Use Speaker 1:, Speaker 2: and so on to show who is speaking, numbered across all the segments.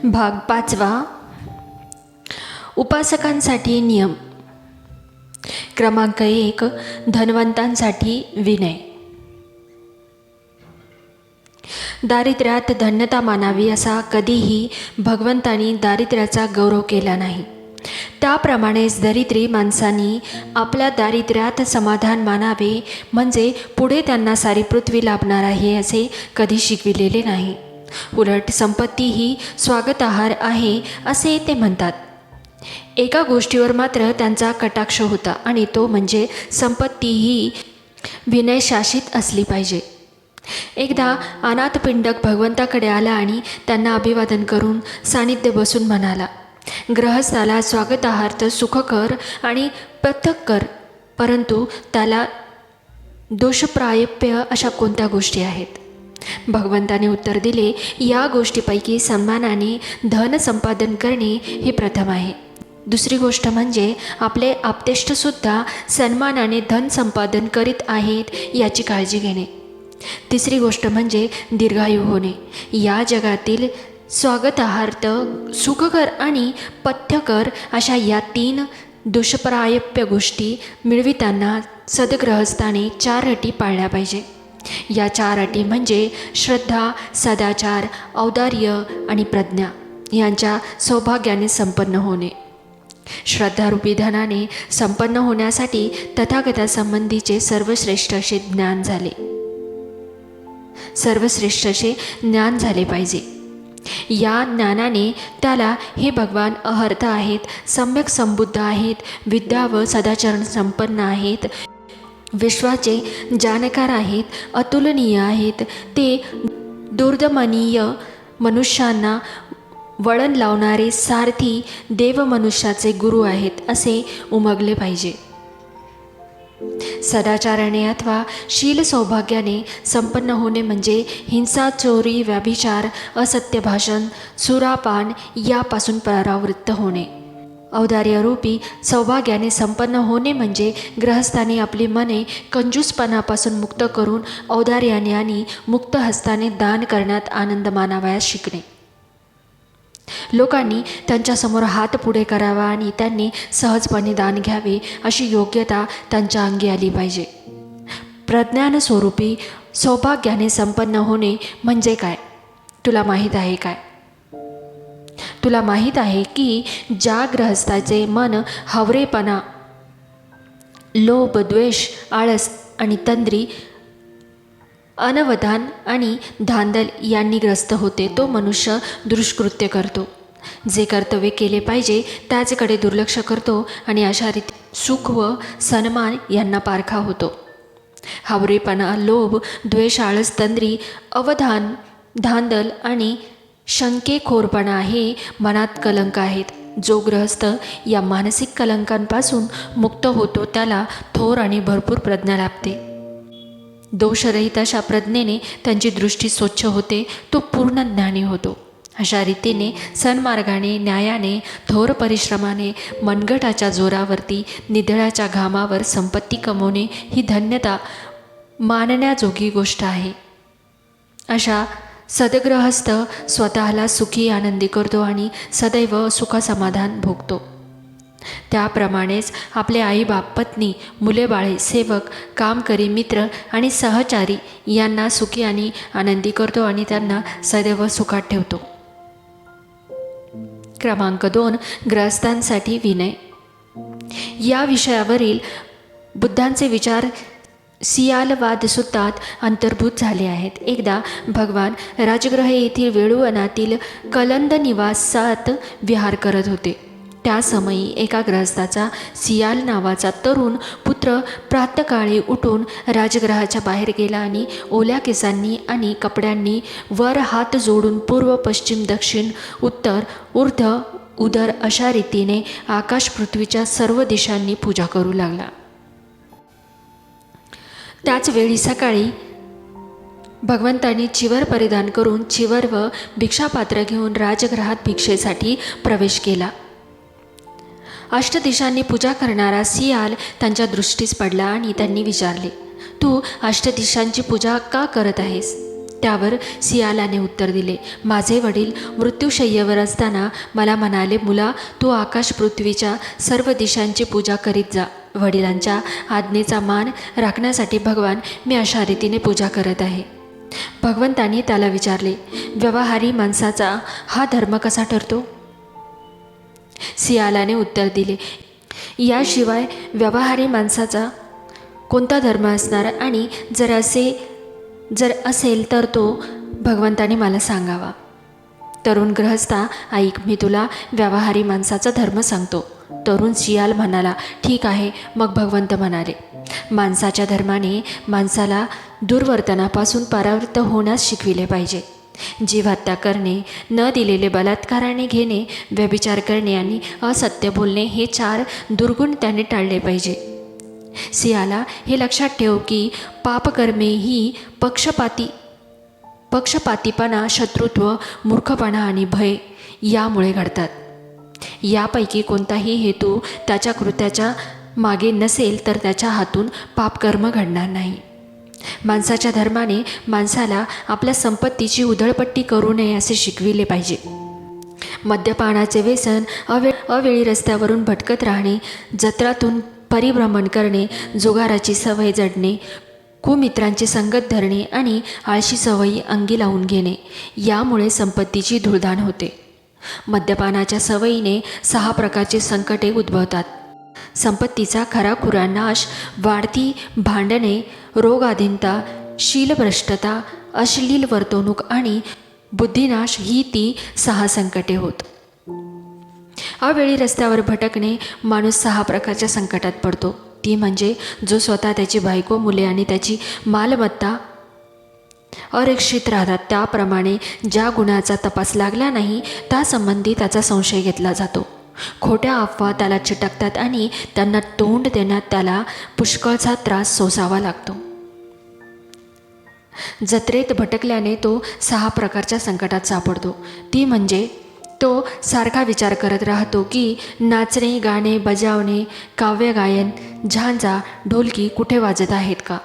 Speaker 1: भाग 5. उपासकांसाठी नियम. क्रमांक 1. धनवंतांसाठी विनय. दारिद्र्यात धन्यता मानावी असा कधीही भगवंतांनी दारिद्र्याचा गौरव केला नाही. त्याप्रमाणेच दरिद्री माणसांनी आपल्या दारिद्र्यात समाधान मानावे, म्हणजे पुढे त्यांना सारी पृथ्वी लाभणार आहे असे कधी शिकविलेले नाही. उलट संपत्ती ही स्वागतार्ह आहे असे ते म्हणतात. एका गोष्टीवर मात्र त्यांचा कटाक्ष होता, आणि तो म्हणजे संपत्ती ही विनयशासित असली पाहिजे. एकदा अनाथपिंडक भगवंताकडे आला आणि त्यांना अभिवादन करून सानिध्य बसून म्हणाला, ग्रहस्थाला स्वागतार्थ सुखकर आणि पथ्य कर, परंतु त्याला दोषप्रायप्य अशा कोणत्या गोष्टी आहेत? भगवंताने उत्तर दिले, या गोष्टीपैकी सन्मानाने धन संपादन करणे हे प्रथम आहे. दुसरी गोष्ट म्हणजे आपले आप्तेष्टसुद्धा सन्मानाने धन संपादन करीत आहेत याची काळजी घेणे. तिसरी गोष्ट म्हणजे दीर्घायू होणे. या जगातील स्वागतार्थ सुखकर आणि पथ्यकर अशा या 3 दुष्प्रायप्य गोष्टी मिळविताना सद्गृहस्थाने 4 अटी पाळल्या पाहिजे. या 4 अटी म्हणजे श्रद्धा, सदाचार, औदार्य आणि प्रज्ञा यांच्या सौभाग्याने संपन्न होणे. श्रद्धारूपी धनाने संपन्न होण्यासाठी तथागतासंबंधीचे सर्वश्रेष्ठ असे ज्ञान झाले पाहिजे. या ज्ञानाने त्याला हे भगवान अहर्थ आहेत, सम्यक संबुद्ध आहेत, विद्या व सदाचरण संपन्न आहेत, विश्वाचे जाणकार आहेत, अतुलनीय आहेत, ते दुर्दमनीय मनुष्यांना वळण लावणारे सारथी देव मनुष्याचे गुरु आहेत असे उमगले पाहिजे. सदाचाराने अथवा शील सौभाग्याने संपन्न होणे म्हणजे हिंसा, चोरी, व्याभिचार, असत्य भाषण, सुरापान यापासून परावृत्त होणे. औदार्यरूपी सौभाग्याने संपन्न होणे म्हणजे ग्रहस्थाने आपली मने कंजूसपणापासून मुक्त करून औदार्याने आणि मुक्त हस्ताने दान करण्यात आनंद मानावयास शिकणे. लोकांनी त्यांच्यासमोर हात पुढे करावा आणि त्यांनी सहजपणे दान घ्यावे अशी योग्यता त्यांच्या अंगी आली पाहिजे. प्रज्ञान स्वरूपी सौभाग्याने संपन्न होणे म्हणजे काय? तुला माहीत आहे काय? तुला माहीत आहे की ज्या ग्रहस्थाचे मन हवरेपणा, लोभ, द्वेष, आळस आणि तंद्री, अनवधान आणि धांदल यांनी ग्रस्त होते, तो मनुष्य दुष्कृत्य करतो. जे कर्तव्य केले पाहिजे त्याचकडे दुर्लक्ष करतो आणि अशा रीती सुख व सन्मान यांना पारखा होतो. हावरेपणा, लोभ, द्वेष, आळस, तंद्री, अवधान, धांदल आणि शंकेखोरपणा हे मनात कलंक आहेत. जो गृहस्थ या मानसिक कलंकांपासून मुक्त होतो त्याला थोर आणि भरपूर प्रज्ञा लाभते. दोषरहित अशा प्रज्ञेने त्यांची दृष्टी स्वच्छ होते, तो पूर्ण ज्ञानी होतो. अशा रीतीने सन्मार्गाने, न्यायाने, थोर परिश्रमाने, मनगटाच्या जोरावरती, निधळ्याच्या घामावर संपत्ती कमवणे ही धन्यता मानण्याजोगी गोष्ट आहे. अशा सद्गृहस्थ स्वतःला सुखी, आनंदी करतो आणि सदैव सुखसमाधान भोगतो. त्याप्रमाणेच आपले आईबाप, पत्नी, मुले बाळे, सेवक, कामकरी, मित्र आणि सहचारी यांना सुखी आणि आनंदी करतो आणि त्यांना सदैव सुखात ठेवतो. क्रमांक 2. ग्रहस्थांसाठी विनय. या विषयावरील बुद्धांचे विचार सियालवाद सुद्धात अंतर्भूत झाले आहेत. एकदा भगवान राजगृह येथील वेळुवनातील कलंद निवासात विहार करत होते. त्या समयी एका ग्रहस्थाचा सियाल नावाचा तरुण पुत्र प्रातःकाळी उठून राजगृहाच्या बाहेर गेला आणि ओल्या केसांनी आणि कपड्यांनी वर हात जोडून पूर्व, पश्चिम, दक्षिण, उत्तर, ऊर्ध्व, उदर अशा रीतीने आकाश पृथ्वीच्या सर्व दिशांनी पूजा करू लागला. त्याच वेळी सकाळी भगवंतांनी चिवर परिधान करून चिवर व भिक्षापात्र घेऊन राजगृहात भिक्षेसाठी प्रवेश केला. अष्टदिशांनी पूजा करणारा सियाल त्यांच्या दृष्टीस पडला आणि त्यांनी विचारले, तू अष्टदिशांची पूजा का करत आहेस? त्यावर सियालाने उत्तर दिले, माझे वडील मृत्यूशय्येवर असताना मला म्हणाले, मुला, तू आकाश पृथ्वीच्या सर्व दिशांची पूजा करीत जा. वडिलांच्या आज्ञेचा मान राखण्यासाठी भगवान मी अशा रीतीने पूजा करत आहे. भगवंतांनी त्याला विचारले, व्यवहारी माणसाचा हा धर्म कसा ठरतो? सियालाने उत्तर दिले, याशिवाय व्यवहारी माणसाचा कोणता धर्म असणार आणि जर असेल तर तो भगवंताने मला सांगावा. तरुण गृहस्था, ऐक, मी तुला व्यवहारी माणसाचा धर्म सांगतो. तरुण सियाल म्हणाला, ठीक आहे. मग भगवंत म्हणाले, माणसाच्या धर्माने माणसाला दुर्वर्तनापासून परावृत्त होण्यास शिकविले पाहिजे. जीवहत्या करणे, न दिलेले बलात्काराने घेणे, व्यभिचार करणे आणि असत्य बोलणे हे 4 दुर्गुण त्याने टाळले पाहिजे. सियाला, हे लक्षात ठेव की पापकर्मे ही पक्षपातीपणा, शत्रुत्व, मूर्खपणा आणि भय यामुळे घडतात. यापैकी कोणताही हेतू त्याच्या कृत्याच्या मागे नसेल तर त्याच्या हातून पापकर्म घडणार नाही. माणसाच्या धर्माने माणसाला आपल्या संपत्तीची उधळपट्टी करू नये असे शिकविले पाहिजे. मद्यपानाचे व्यसन, अवेळी रस्त्यावरून भटकत राहणे, जत्रातून परिभ्रमण करणे, जुगाराची सवय जडणे, कुमित्रांची संगत धरणे आणि आळशी सवयी अंगी लावून घेणे यामुळे संपत्तीची धूळधाण होते. मद्यपानाच्या सवयीने 6 प्रकारचे संकटे उद्भवतात. संपत्तीचा खराखुरा नाश, वाढती भांडणे, रोगाधीनता, शीलभ्रष्टता, अश्लील वर्तवणूक आणि बुद्धिनाश ही ती 6 संकटे होत. अवेळी रस्त्यावर भटकणे, माणूस 6 प्रकारच्या संकटात पडतो. ती म्हणजे जो स्वतः, त्याची बायको, मुले आणि त्याची मालमत्ता अरक्षित राहतात. त्याप्रमाणे ज्या गुन्ह्याचा तपास लागला नाही त्यासंबंधी त्याचा संशय घेतला जातो. खोट्या अफवा त्याला चिटकतात आणि त्यांना तोंड देण्यात त्याला पुष्कळचा त्रास सोसावा लागतो. जत्रेत भटकल्याने तो 6 प्रकारच्या संकटात सापडतो. ती म्हणजे तो सारखा विचार करत राहतो की नाचणे, गाणे, बजावणे, काव्यगायन, झांजा, ढोलकी कुठे वाजत आहेत का.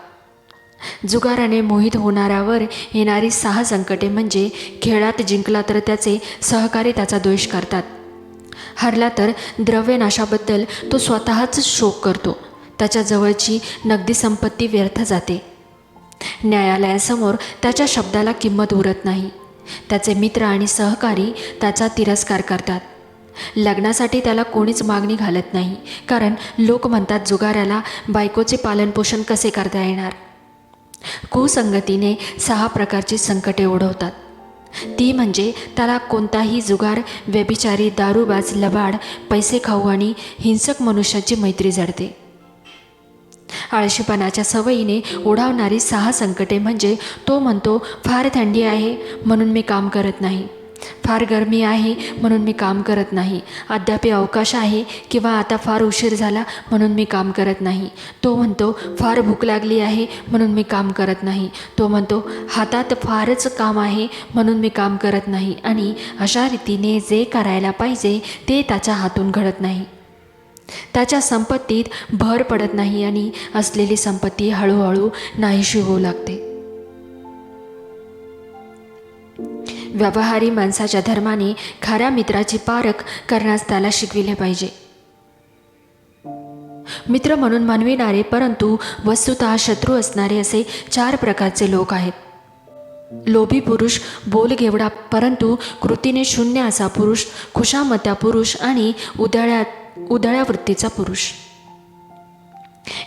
Speaker 1: जुगाराने मोहित होणाऱ्यावर येणारी 6 संकटे म्हणजे खेळात जिंकला तर त्याचे सहकारी त्याचा द्वेष करतात, हरला तर द्रव्यनाशाबद्दल तो स्वतःच शोक करतो, त्याच्या जवळची नगदी संपत्ती व्यर्थ जाते, न्यायालयासमोर त्याच्या शब्दाला किंमत उरत नाही, त्याचे मित्र आणि सहकारी त्याचा तिरस्कार करतात, लग्नासाठी त्याला कोणीच मागणी घालत नाही, कारण लोक म्हणतात जुगाराला बायकोचे पालनपोषण कसे करता येणार. कुसंगतीने 6 प्रकारची संकटे ओढवतात. ती म्हणजे त्याला कोणताही जुगार, व्यभिचारी, दारूबाज, लबाड, पैसे खाऊ आणि हिंसक मनुष्याची मैत्री जडते. आळशीपणाच्या सवयीने ओढावणारी 6 संकटे म्हणजे तो म्हणतो, फार थंडी आहे म्हणून मी काम करत नाही, फार गरमी आहे म्हणून मी काम करत नाही, अद्याप अवकाश आहे किंवा आता फार उशीर झाला म्हणून मी काम करत नाही. तो म्हणतो, फार भूक लागली आहे म्हणून मी काम करत नाही. तो म्हणतो, हातात फारच काम आहे म्हणून मी काम करत नाही. आणि अशा रीतीने जे करायला पाहिजे ते त्याच्या हातून घडत नाही. त्याच्या संपत्तीत भर पडत नाही आणि असलेली संपत्ती हळूहळू नाहीशी होऊ लागते. व्यवहारी माणसाच्या धर्माने खऱ्या मित्राची पारख करण्यास त्याला शिकविले पाहिजे. मित्र म्हणून मानविणारे परंतु वस्तुतः शत्रू असणारे असे 4 प्रकारचे लोक आहेत. लोभी पुरुष, बोलघेवडा परंतु कृतीने शून्य असा पुरुष, खुशामत्या पुरुष आणि उधळ्या वृत्तीचा पुरुष.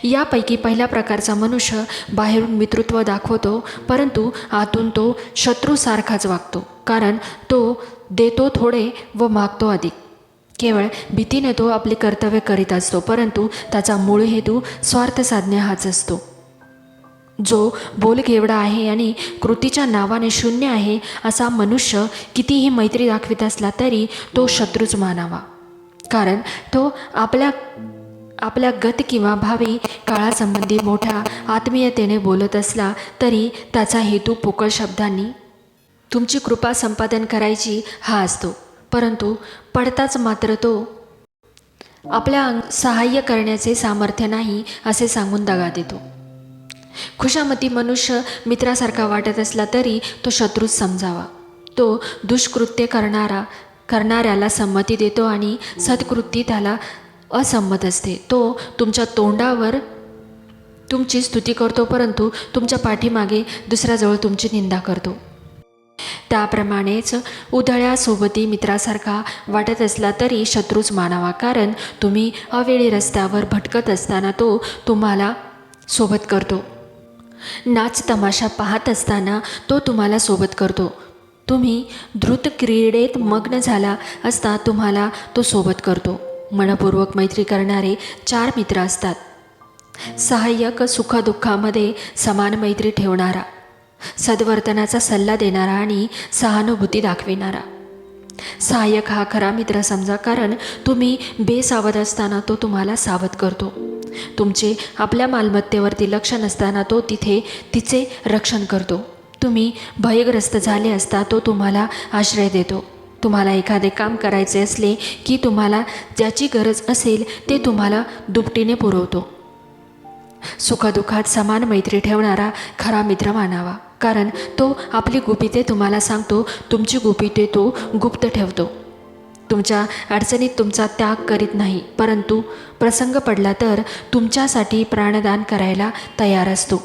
Speaker 1: यापैकी पहिल्या प्रकारचा मनुष्य बाहेरून मित्रत्व दाखवतो परंतु आतून तो शत्रूसारखाच वागतो, कारण तो देतो थोडे व मागतो अधिक. केवळ भीतीने तो आपले कर्तव्य करीत असतो परंतु त्याचा मूळ हेतू स्वार्थ साधणे हाच असतो. जो बोलघेवडा आहे आणि कृतीच्या नावाने शून्य आहे असा मनुष्य कितीही मैत्री दाखवित असला तरी तो शत्रूच मानावा, कारण तो आपल्या गत किंवा भावी काळासंबंधी मोठ्या आत्मीयतेने बोलत असला तरी त्याचा हेतू पोकळ शब्दांनी तुमची कृपा संपादन करायची हा असतो, परंतु पडताच मात्र तो आपल्या सहाय्य करण्याचे सामर्थ्य नाही असे सांगून दगा देतो. खुशामती मनुष्य मित्रासारखा वाटत असला तरी तो शत्रूच समजावा. तो दुष्कृत्य करणाऱ्याला संमती देतो आणि सत्कृती त्याला असंमत असते. तो तुमच्या तोंडावर तुमची स्तुती करतो, परंतु तुमच्या पाठीमागे दुसऱ्याजवळ तुमची निंदा करतो. त्याप्रमाणेच उधळ्यासोबती मित्रासारखा वाटत असला तरी शत्रूच मानावा, कारण तुम्ही अवेळी रस्त्यावर भटकत असताना तो तुम्हाला सोबत करतो. नाच तमाशा पाहत असताना तो तुम्हाला सोबत करतो. तुम्ही द्रुत क्रीडेत मग्न झाला असता तुम्हाला तो सोबत करतो. मनपूर्वक मैत्री करणारे 4 मित्र असतात. सहाय्यक, सुखदुःखामध्ये समान मैत्री ठेवणारा, सद्वर्तनाचा सल्ला देणारा आणि सहानुभूती दाखविणारा. सहाय्यक हा खरा मित्र समजा, कारण तुम्ही बेसावध असताना तो तुम्हाला सावध करतो. तुमचे आपल्या मालमत्तेवरती लक्ष नसताना तो तिचे रक्षण करतो. तुम्ही भयग्रस्त झाले असता तो तुम्हाला आश्रय देतो. तुम्हाला एखादे काम करायचे असले की तुम्हाला ज्याची गरज असेल ते तुम्हाला दुपटीने पुरवतो. सुखदुःखात समान मैत्री ठेवणारा खरा मित्र मानावा, कारण तो आपली गुपिते तुम्हाला सांगतो. तुमची गुपिते तो गुप्त ठेवतो. तुमच्या अडचणीत तुमचा त्याग करीत नाही, परंतु प्रसंग पडला तर तुमच्यासाठी प्राणदान करायला तयार असतो.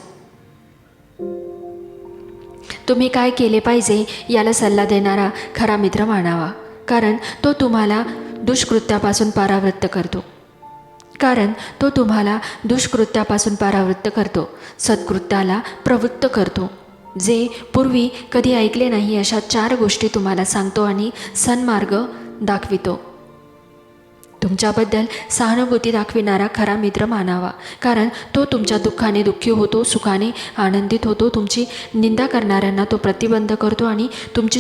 Speaker 1: तुम्ही काय केले पाहिजे याला सल्ला देणारा खरा मित्र मानावा, कारण तो तुम्हाला दुष्कृत्यापासून परावृत्त करतो. सत्कृत्याला प्रवृत्त करतो. जे पूर्वी कधी ऐकले नाही अशा 4 गोष्टी तुम्हाला सांगतो आणि सन्मार्ग दाखवितो. तुमच्याबद्दल सहानुभूती दाखविणारा खरा मित्र मानावा, कारण तो तुमच्या दुःखाने दुःखी होतो, सुखाने आनंदित होतो. तुमची निंदा करणाऱ्यांना तो प्रतिबंध करतो आणि तुमची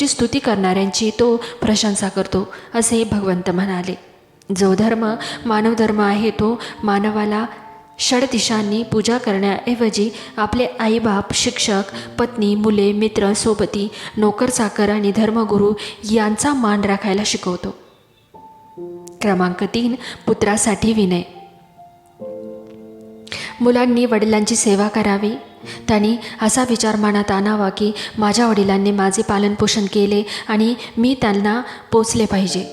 Speaker 1: स्तुती करणाऱ्यांची तो प्रशंसा करतो, असे भगवंत म्हणाले. जो धर्म मानवधर्म आहे तो मानवाला षडदिशांनी पूजा करण्याऐवजी आपले आईबाप, शिक्षक, पत्नी, मुले, मित्र, सोबती, नोकर चाकर आणि धर्मगुरू यांचा मान राखायला शिकवतो. क्रमांक 3. पुत्रासाठी विनय. मुलांनी वडिलांची सेवा करावी. त्यांनी असा विचार मनात आणावा की माझ्या वडिलांनी माझे पालनपोषण केले आणि मी त्यांना पोचले पाहिजे.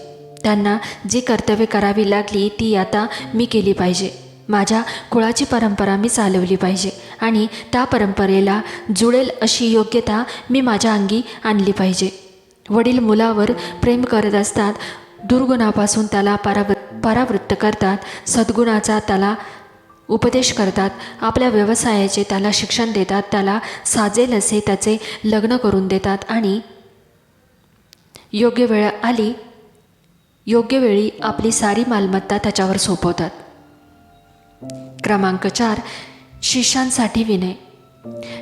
Speaker 1: त्यांना जी कर्तव्ये करावी लागली ती आता मी केली पाहिजे. माझ्या कुळाची परंपरा मी चालवली पाहिजे आणि त्या परंपरेला जुळेल अशी योग्यता मी माझ्या अंगी आणली पाहिजे. वडील मुलावर प्रेम करत असतात. दुर्गुणापासून त्याला परावृत्त करतात. सद्गुणाचा त्याला उपदेश करतात. आपल्या व्यवसायाचे त्याला शिक्षण देतात. त्याला साजेल असे त्याचे लग्न करून देतात आणि योग्य वेळी आपली सारी मालमत्ता त्याच्यावर सोपवतात. क्रमांक 4. शिष्यांसाठी विनय.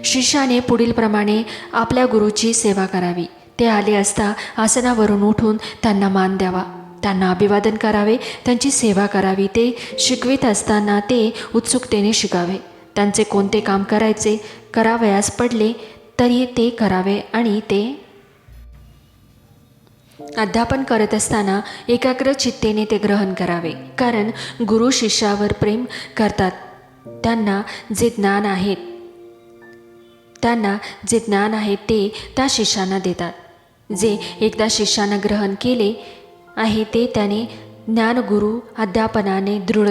Speaker 1: शिष्याने पुढीलप्रमाणे आपल्या गुरुची सेवा करावी. ते आले असता आसनावरून उठून त्यांना मान द्यावा. त्यांना अभिवादन करावे. त्यांची सेवा करावी. ते शिकवित असताना ते उत्सुकतेने शिकावे. त्यांचे कोणते काम करावयास पडले तरी ते करावे आणि ते अध्यापन करत असताना एकाग्र चित्तेने ते ग्रहण करावे, कारण गुरु शिष्यावर प्रेम करतात. त्यांना जे ज्ञान आहे ते त्या शिष्याला देतात. जे एकदा शिष्यानं ग्रहण केले आहे ते त्याने ज्ञानगुरु अध्यापनाने दृढ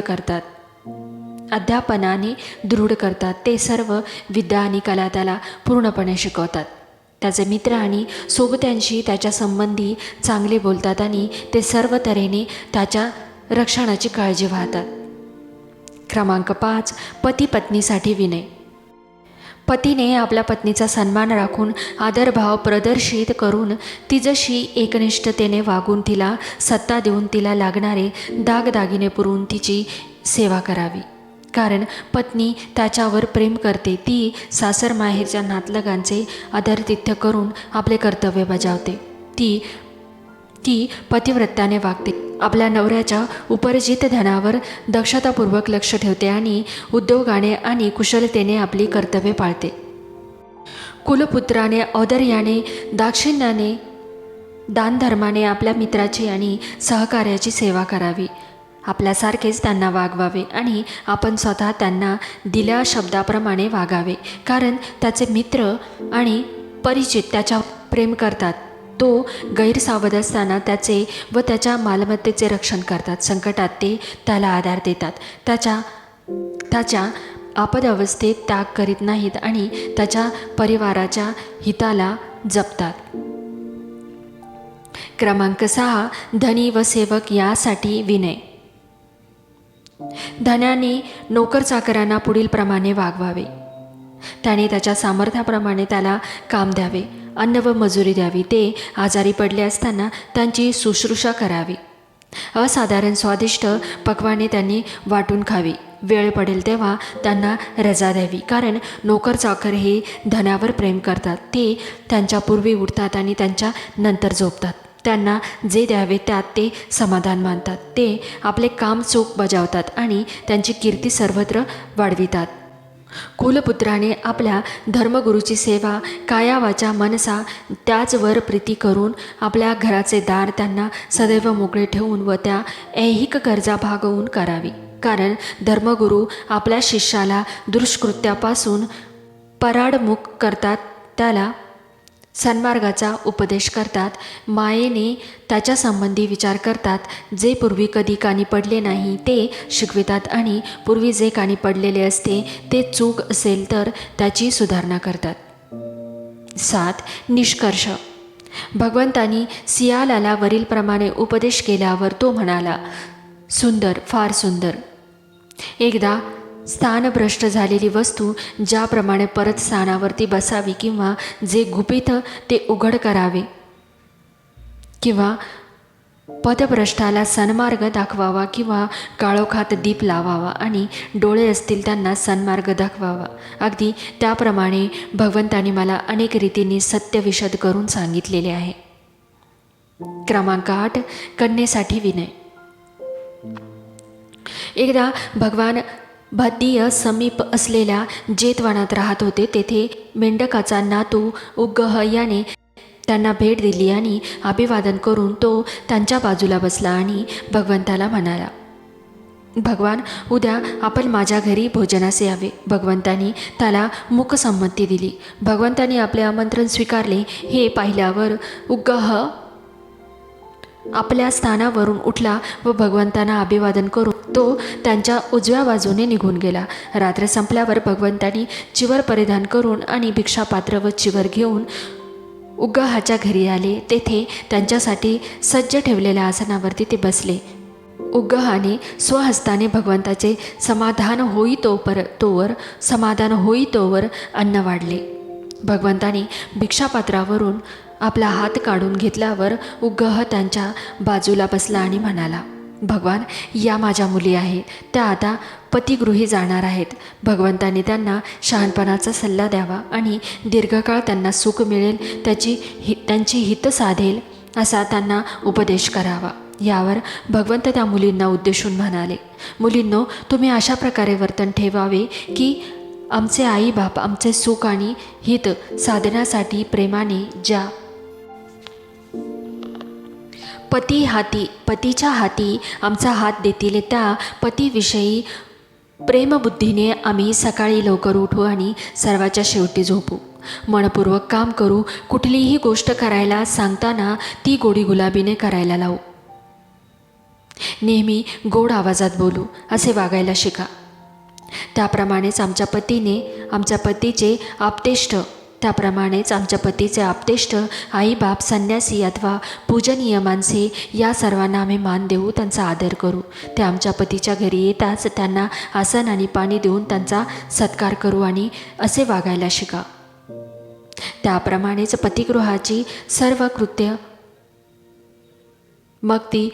Speaker 1: करतात. ते सर्व विद्या आणि कला त्याला पूर्णपणे शिकवतात. त्याचे मित्र आणि सोबत्यांशी त्याच्या संबंधी चांगले बोलतात आणि ते सर्व तऱ्हेने त्याच्या रक्षणाची काळजी वाहतात. क्रमांक 5. पती पत्नीसाठी विनय. पतीने आपल्या पत्नीचा सन्मान राखून आदरभाव प्रदर्शित करून तिच्याशी एकनिष्ठतेने वागून तिला सत्ता देऊन तिला लागणारे दागदागिने पुरवून तिची सेवा करावी. कारण पत्नी त्याच्यावर प्रेम करते. ती सासर माहेरच्या नातलगांचे आदरातिथ्य करून आपले कर्तव्य बजावते. ती पतिव्रत्याने वागते. आपल्या नवऱ्याच्या उपार्जित धनावर दक्षतापूर्वक लक्ष ठेवते आणि उद्योगाने आणि कुशलतेने आपली कर्तव्ये पाळते. कुलपुत्राने औदार्याने, दाक्षिण्याने, दानधर्माने आपल्या मित्राची आणि सहकार्याची सेवा करावी. आपल्यासारखेच त्यांना वागवावे आणि आपण स्वतः त्यांना दिल्या शब्दाप्रमाणे वागावे, कारण त्याचे मित्र आणि परिचित त्याच्यावर प्रेम करतात. तो गैरसावध असताना त्याचे व त्याच्या मालमत्तेचे रक्षण करतात. संकटात ते त्याला आधार देतात. त्याच्या आपद अवस्थेत त्याग करीत नाहीत आणि त्याच्या परिवाराच्या हिताला जपतात. क्रमांक 6. धनी व सेवक यासाठी विनय. धन्याने नोकरचाकरांना पुढील प्रमाणे वागवावे. त्याने त्याच्या सामर्थ्याप्रमाणे त्याला काम द्यावे, अन्न व मजुरी द्यावी. ते आजारी पडले असताना त्यांची शुश्रूषा करावी. असाधारण स्वादिष्ट पक्वाने त्यांनी वाटून खावी. वेळ पडेल तेव्हा त्यांना रजा द्यावी, कारण नोकरचाकर हे धनावर प्रेम करतात. ते त्यांच्या पूर्वी उठतात आणि त्यांच्या नंतर झोपतात. त्यांना जे द्यावे त्यात ते समाधान मानतात. ते आपले काम चोख बजावतात आणि त्यांची कीर्ती सर्वत्र वाढवितात. कुलपुत्राने आपल्या धर्मगुरूची सेवा काया वाचा मनसा त्याचवर प्रीती करून आपल्या घराचे दार त्यांना सदैव मोकळे ठेवून व त्या ऐहिक गरजा भागवून करावी. कारण धर्मगुरू आपल्या शिष्याला दुष्कृत्यापासून पराडमुख करतात, त्याला सन्मार्गाचा उपदेश करतात, मायेने त्याच्या संबंधी विचार करतात. जे पूर्वी कधी कानी पडले नाही ते शिकवितात आणि पूर्वी जे कानी पडलेले असते ते चूक असेल तर त्याची सुधारणा करतात. 7. निष्कर्ष. भगवंतांनी सियालाला वरीलप्रमाणे उपदेश केल्यावर तो म्हणाला, सुंदर, फार सुंदर. एकदा स्थानभ्रष्ट झालेली वस्तू ज्याप्रमाणे परत स्थानावरती बसावी किंवा जे गुपित ते उघड करावे किंवा पथभ्रष्टाला सन्मार्ग दाखवावा किंवा काळोखात दीप लावावा आणि डोळे असतील त्यांना सन्मार्ग दाखवावा, अगदी त्याप्रमाणे भगवंतांनी मला अनेक रीतींनी सत्य विशद करून सांगितलेले आहे. क्रमांक 8. कन्येसाठी विनय. एकदा भगवान भद्दीय समीप असलेल्या जेतवनात राहत होते. तेथे मेंढकाचा नातू उग्गह याने त्यांना भेट दिली आणि अभिवादन करून तो त्यांच्या बाजूला बसला आणि भगवंताला म्हणाला, भगवान, उद्या आपण माझ्या घरी भोजनास यावे. भगवंतांनी त्याला मूकसंमती दिली. भगवंतांनी आपले आमंत्रण स्वीकारले हे पाहिल्यावर उग्गह आपल्या स्थानावरून उठला व भगवंतांना अभिवादन करून तो त्यांच्या उजव्या बाजूने निघून गेला. रात्र संपल्यावर भगवंतांनी चिवर परिधान करून आणि भिक्षापात्र व चिवर घेऊन उग्गहाच्या घरी आले. तेथे त्यांच्यासाठी सज्ज ठेवलेल्या आसनावरती ते बसले. उग्गहाने स्वहस्ताने भगवंताचे समाधान होई तोवर अन्न वाढले. भगवंताने भिक्षापात्रावरून आपला हात काढून घेतल्यावर उग्गह त्यांच्या बाजूला बसला आणि म्हणाला, भगवान, या माझ्या मुली आहेत. त्या आता पतिगृही जाणार आहेत. भगवंतांनी त्यांना शहाणपणाचा सल्ला द्यावा आणि दीर्घकाळ त्यांना सुख मिळेल, त्यांची हित साधेल असा त्यांना उपदेश करावा. यावर भगवंत त्या मुलींना उद्देशून म्हणाले, मुलींनो, तुम्ही अशा प्रकारे वर्तन ठेवावे की आमचे आई बाप आमचे सुख आणि हित साधण्यासाठी प्रेमाने ज्या पतीच्या हाती आमचा हात देतील त्या पतीविषयी प्रेमबुद्धीने आम्ही सकाळी लवकर उठू आणि सर्वाच्या शेवटी झोपू. मनपूर्वक काम करू. कुठलीही गोष्ट करायला सांगताना ती गोडी गुलाबीने करायला लावू. नेहमी गोड आवाजात बोलू. असे वागायला शिका. त्याप्रमाणेच आमच्या पतीचे आपतेष्ट आई बाप, संन्यासी अथवा पूजनीय माणसे या सर्वांना आम्ही मान देऊ, त्यांचा आदर करू. ते आमच्या पतीच्या घरी येताच त्यांना आसन आणि पाणी देऊन त्यांचा सत्कार करू आणि असे वागायला शिका. त्याप्रमाणेच पतिगृहाची सर्व कृत्य, मग ती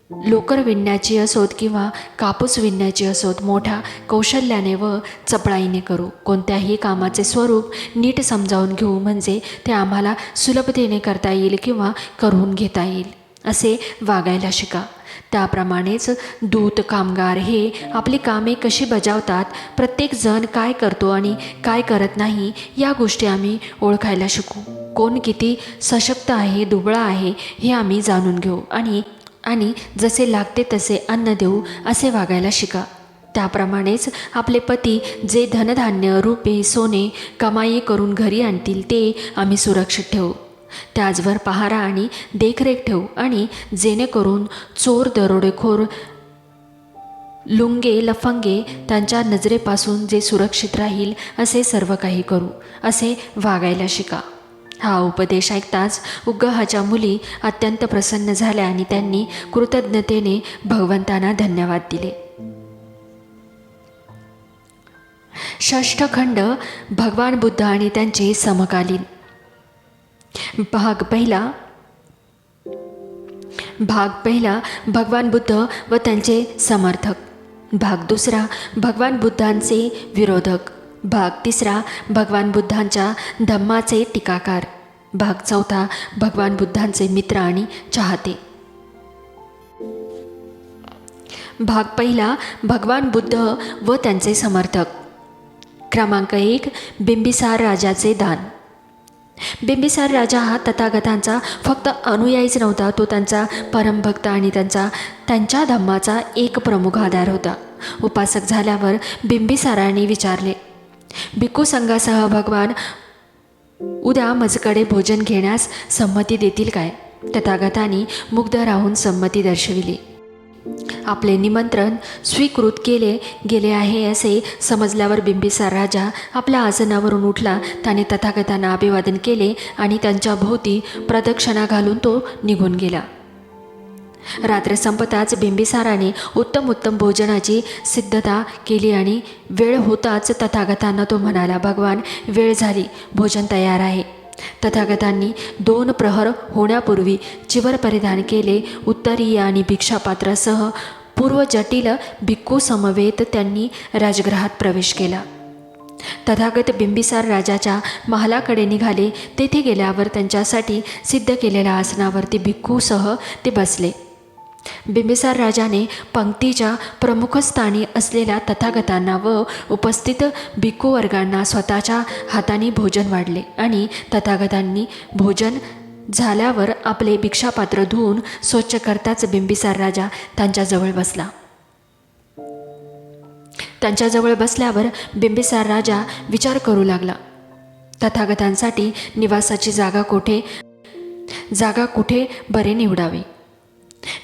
Speaker 1: लोकर विणण्याची असोत किंवा कापूस विणण्याची असोत, मोठ्या कौशल्याने व चपळाईने करू. कोणत्याही कामाचे स्वरूप नीट समजावून घेऊ, म्हणजे ते आम्हाला सुलभतेने करता येईल किंवा करून घेता येईल असे वागायला शिका. त्याप्रमाणेच दूत, कामगार हे आपली कामे कशी बजावतात, प्रत्येकजण काय करतो आणि काय करत नाही या गोष्टी आम्ही ओळखायला शिकू. कोण किती सशक्त आहे, दुबळा आहे हे आम्ही जाणून घेऊ आणि आणि जसे लागते तसे अन्न देऊ असे वागायला शिका. त्याप्रमाणेच आपले पती जे धनधान्य रुपे सोने कमाई करून घरी आणतील ते आम्ही सुरक्षित ठेवू. त्याचवर पहारा आणि देखरेख ठेवू आणि जेणेकरून चोर, दरोडेखोर, लुंगे, लफंगे त्यांच्या नजरेपासून जे सुरक्षित राहील असे सर्व काही करू असे वागायला शिका. हा उपदेश ऐकताच उग्गहाच्या मुली अत्यंत प्रसन्न झाल्या आणि त्यांनी कृतज्ञतेने भगवंतांना धन्यवाद दिले. षष्ठ खंड भगवान बुद्ध आणि त्यांचे समकालीन. भाग पहिला भगवान बुद्ध व त्यांचे समर्थक. भाग दुसरा भगवान बुद्धांचे विरोधक. भाग तिसरा भगवान बुद्धांच्या धम्माचे टीकाकार. भाग चौथा भगवान बुद्धांचे मित्र आणि चाहते. भाग पहिला भगवान बुद्ध व त्यांचे समर्थक. क्रमांक 1 बिंबिसार राजाचे दान. बिंबिसार राजा हा तथागतांचा फक्त अनुयायीच नव्हता, तो त्यांचा परमभक्त आणि त्यांच्या धम्माचा एक प्रमुख आधार होता. उपासक झाल्यावर बिंबिसाराने विचारले, भिक्खू संघासह भगवान उद्या माझ्याकडे भोजन घेण्यास संमती देतील काय? तथागतांनी मुग्ध राहून संमती दर्शविली. आपले निमंत्रण स्वीकृत केले गेले आहे असे समजल्यावर बिंबिसार राजा आपल्या आसनावरून उठला. त्याने तथागतांना अभिवादन केले आणि त्यांच्या भोवती प्रदक्षिणा घालून तो निघून गेला. रात्र संपताच बिंबिसाराने उत्तम भोजनाची सिद्धता केली आणि वेळ होताच तथागतांना तो म्हणाला, भगवान वेळ झाली, भोजन तयार आहे. तथागतांनी 2 प्रहर होण्यापूर्वी चिवर परिधान केले. उत्तरीय आणि भिक्षापात्रासह पूर्व जटिल भिक्खू समवेत त्यांनी राजगृहात प्रवेश केला. तथागत बिंबिसार राजाच्या महालाकडे निघाले. तेथे गेल्यावर त्यांच्यासाठी सिद्ध केलेल्या आसनावरती भिक्खूसह ते बसले. बिंबिसार राजाने पंक्तीच्या प्रमुखस्थानी असलेल्या तथागतांना व उपस्थित भिक्खू वर्गांना स्वतःच्या हाताने भोजन वाढले आणि तथागतांनी भोजन झाल्यावर आपले भिक्षापात्र धुवून स्वच्छ करताच बिंबिसार राजा त्यांच्याजवळ बसला. त्यांच्याजवळ बसल्यावर बिंबिसार राजा विचार करू लागला, तथागतांसाठी निवासाची जागा कुठे बरे निवडावे.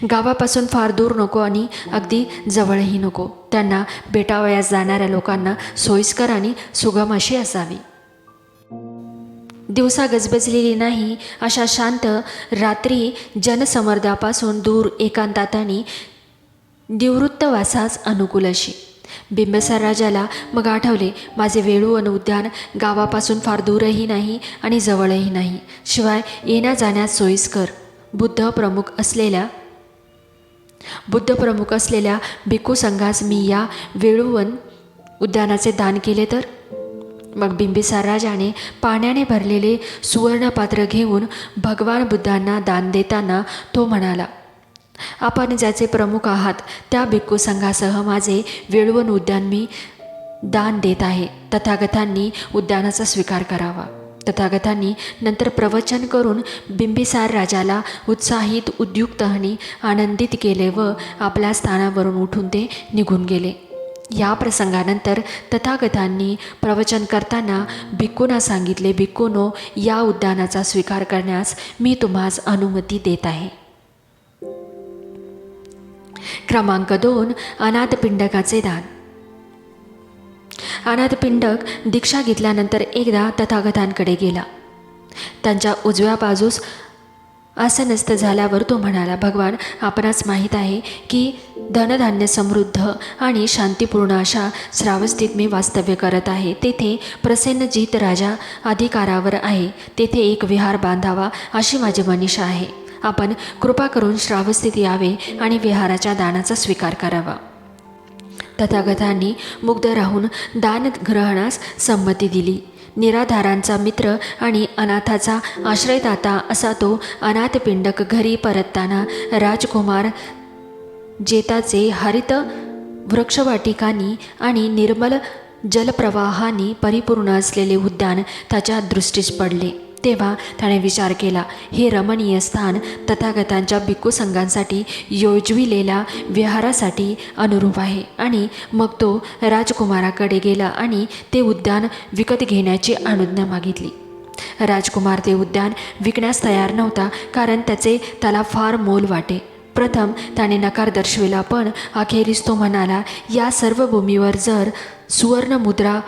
Speaker 1: गावापासून फार दूर नको आणि अगदी जवळही नको. त्यांना भेटावयास जाणाऱ्या लोकांना सोयीस्कर आणि सुगम अशी असावी. दिवसा गजबजलेली नाही अशा शांत रात्री जनसमर्दापासून दूर एकांतात आणि निवृत्तवासास अनुकूल अशी. बिंबिसार राजाला मग आठवले, माझे वेळूवन उद्यान गावापासून फार दूरही नाही आणि जवळही नाही, शिवाय येण्या जाण्यास सोयीस्कर. बुद्ध प्रमुख असलेल्या भिक्खू संघास मी या वेळूवन उद्यानाचे दान केले तर? मग बिंबिसार राजाने पाण्याने भरलेले सुवर्णपात्र घेऊन भगवान बुद्धांना दान देताना तो म्हणाला, आपण ज्याचे प्रमुख आहात त्या भिक्खू संघासह माझे वेळूवन उद्यान मी दान देत आहे. तथागतांनी उद्यानाचा स्वीकार करावा. तथागतांनी नंतर प्रवचन करून बिंबिसार राजाला उत्साहित, उद्युक्त आणि आनंदित केले व आपल्या स्थानावरून उठून ते निघून गेले. या प्रसंगानंतर तथागतांनी प्रवचन करताना भिक्खूंना सांगितले, भिक्खूंनो, या उद्यानाचा स्वीकार करण्यास मी तुम्हास अनुमती देत आहे. क्रमांक 2 अनाथपिंडकाचे दान. अनाथपिंडक दीक्षा घेतल्यानंतर एकदा तथागतांकडे गेला. त्यांच्या उजव्या बाजूस आसनस्थ झाल्यावर तो म्हणाला, भगवान, आपणास माहीत आहे की धनधान्य समृद्ध आणि शांतीपूर्ण अशा श्रावस्तीत मी वास्तव्य करत आहे. तेथे प्रसेनजित राजा अधिकारावर आहे. तेथे एक विहार बांधावा अशी माझी मनीषा आहे. आपण कृपा करून श्रावस्तीत यावे आणि विहाराच्या दानाचा स्वीकार करावा. तथागतांनी मुग्ध राहून दान ग्रहणास संमती दिली. निराधारांचा मित्र आणि अनाथाचा आश्रयदाता असा तो अनाथपिंडक घरी परतताना राजकुमार जेताचे हरित वृक्षवाटिकांनी आणि निर्मल जलप्रवाहांनी परिपूर्ण असलेले उद्यान त्याच्या दृष्टीस पडले. तेव्हा त्याने विचार केला, हे रमणीय स्थान तथागतांच्या भिक्खू संघांसाठी योजविलेल्या विहारासाठी अनुरूप आहे. आणि मग तो राजकुमाराकडे गेला आणि ते उद्यान विकत घेण्याची अनुज्ञा मागितली. राजकुमार ते उद्यान विकण्यास तयार नव्हता, कारण त्याला फार मोल वाटे. प्रथम त्याने नकार दर्शविला, पण अखेरीस तो म्हणाला, या सर्व भूमीवर जर सुवर्णमुद्रा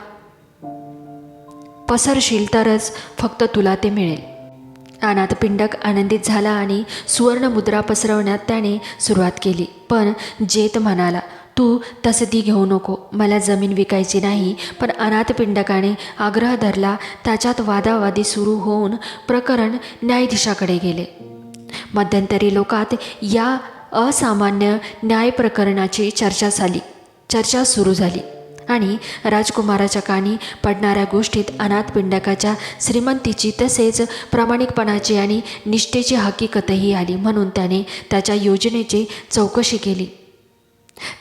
Speaker 1: पसरशील तरच फक्त तुला ते मिळेल. अनाथपिंडक आनंदित झाला आणि सुवर्णमुद्रा पसरवण्यात त्याने सुरुवात केली. पण जेत म्हणाला, तू तसदी घेऊ नको, मला जमीन विकायची नाही. पण अनाथपिंडकाने आग्रह धरला. त्याच्यात वादावादी सुरू होऊन प्रकरण न्यायाधीशाकडे गेले. मध्यंतरी लोकात या असामान्य न्याय प्रकरणाची चर्चा सुरू झाली आणि राजकुमाराच्या कानी पडणाऱ्या गोष्टीत अनाथपिंडकाच्या श्रीमंतीची तसेच प्रामाणिकपणाची आणि निष्ठेची हकीकतही आली. म्हणून त्याने त्याच्या योजनेची चौकशी केली.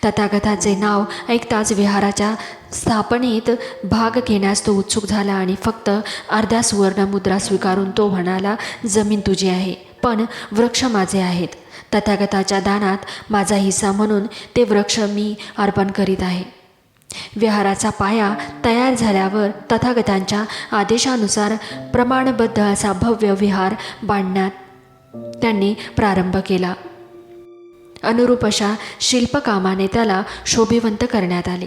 Speaker 1: तथागताचे नाव ऐकताच विहाराच्या स्थापनेत भाग घेण्यास तो उत्सुक झाला आणि फक्त अर्ध्या सुवर्णमुद्रा स्वीकारून तो म्हणाला, जमीन तुझी आहे, पण वृक्ष माझे आहेत. तथागताच्या दानात माझा हिस्सा म्हणून ते वृक्ष मी अर्पण करीत आहे. विहाराचा पाया तयार झाल्यावर तथागतांच्या आदेशानुसार प्रमाणबद्ध असा भव्य विहार बांधण्यात त्यांनी प्रारंभ केला. अनुरूप अशा शिल्पकामाने त्याला शोभिवंत करण्यात आले.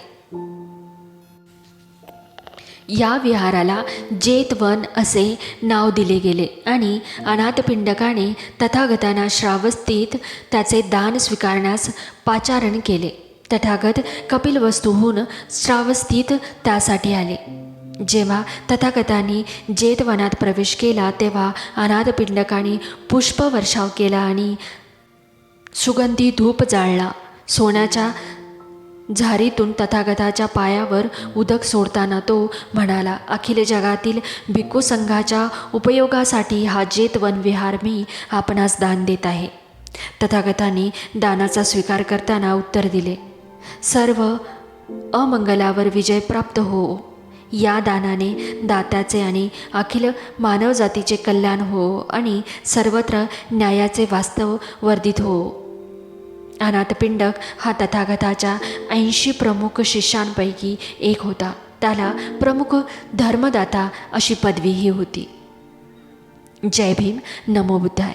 Speaker 1: या विहाराला जेतवन असे नाव दिले गेले आणि अनाथपिंडकाने तथागतांना श्रावस्तीत त्याचे दान स्वीकारण्यास पाचारण केले. तथागत कपिलवस्तूहून श्रावस्तीत त्यासाठी आले. जेव्हा तथागतांनी जेतवनात प्रवेश केला तेव्हा अनाथपिंडकाने पुष्पवर्षाव केला आणि सुगंधी धूप जाळला. सोन्याच्या झारीतून तथागताच्या पायावर उदक सोडताना तो म्हणाला, अखिल जगातील भिक्खू संघाच्या उपयोगासाठी हा जेतवन विहार मी आपणास दान देत आहे. तथागतांनी दानाचा स्वीकार करताना उत्तर दिले, सर्व अमंगलावर विजय प्राप्त हो. या दानाने दात्याचे आणि अखिल मानवजातीचे कल्याण हो आणि सर्वत्र न्यायाचे वास्तव वर्धित हो. अनाथपिंडक हा तथागताच्या 80 प्रमुख शिष्यांपैकी एक होता. त्याला प्रमुख धर्मदाता अशी पदवीही होती. जय भीम. नमो बुद्धाय.